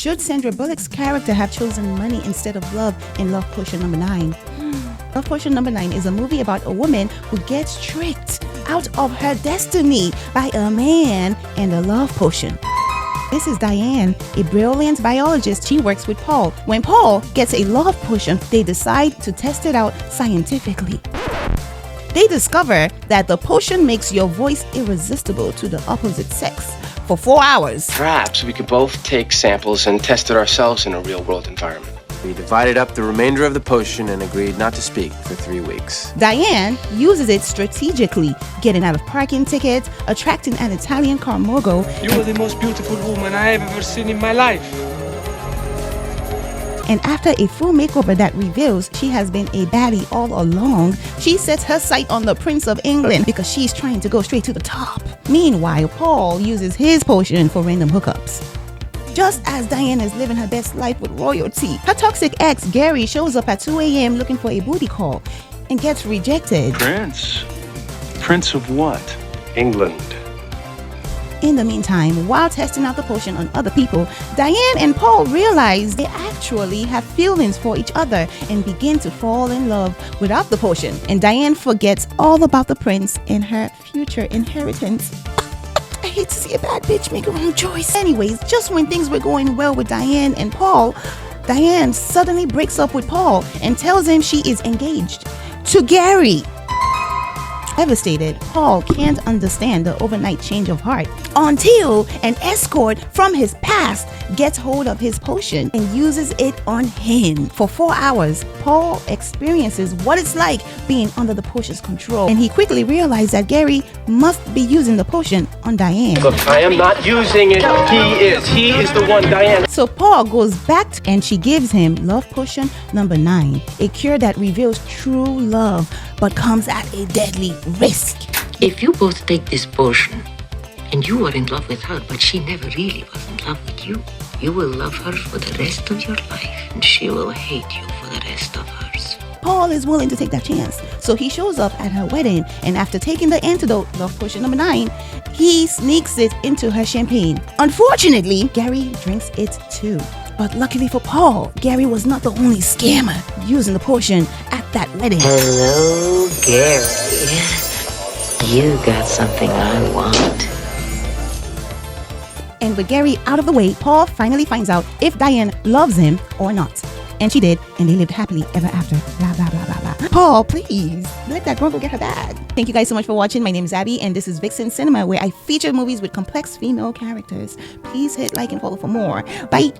Should Sandra Bullock's character have chosen money instead of love in Love Potion number 9? Love Potion number 9 is a movie about a woman who gets tricked out of her destiny by a man and a love potion. This is Diane, a brilliant biologist. She works with Paul. When Paul gets a love potion, they decide to test it out scientifically. They discover that the potion makes your voice irresistible to the opposite sex for 4 hours. Perhaps we could both take samples and test it ourselves in a real-world environment. We divided up the remainder of the potion and agreed not to speak for 3 weeks. Diane uses it strategically, getting out of parking tickets, attracting an Italian car mogul. You are the most beautiful woman I have ever seen in my life. And after a full makeover that reveals she has been a baddie all along, she sets her sight on the Prince of England because she's trying to go straight to the top. Meanwhile, Paul uses his potion for random hookups. Just as Diane is living her best life with royalty, her toxic ex, Gary, shows up at 2 a.m. looking for a booty call and gets rejected. Prince? Prince of what? England. In the meantime, while testing out the potion on other people, Diane and Paul realize they actually have feelings for each other and begin to fall in love without the potion. And Diane forgets all about the prince and her future inheritance. I hate to see a bad bitch make a wrong choice. Anyways, just when things were going well with Diane and Paul, Diane suddenly breaks up with Paul and tells him she is engaged to Gary. Devastated, Paul can't understand the overnight change of heart until an escort from his past gets hold of his potion and uses it on him. For 4 hours, Paul experiences what it's like being under the potion's control, and he quickly realizes that Gary must be using the potion on Diane. Look, I am not using it. He is. He is the one, Diane. So Paul goes back and she gives him Love Potion number 9, a cure that reveals true love but comes at a deadly risk. If you both take this potion and you are in love with her, but she never really was in love with you, you will love her for the rest of your life and she will hate you for the rest of hers. Paul is willing to take that chance, so he shows up at her wedding, and after taking the antidote, Love Potion number 9, he sneaks it into her champagne. Unfortunately, Gary drinks it too. But luckily for Paul, Gary was not the only scammer using the potion at that wedding. Hello, Gary. You got something I want. And with Gary out of the way, Paul finally finds out if Diane loves him or not. And she did, and they lived happily ever after. Blah, blah, blah, blah, blah. Paul, please, let that girl go get her bag. Thank you guys so much for watching. My name is Abby, and this is Vixen Cinema, where I feature movies with complex female characters. Please hit like and follow for more. Bye.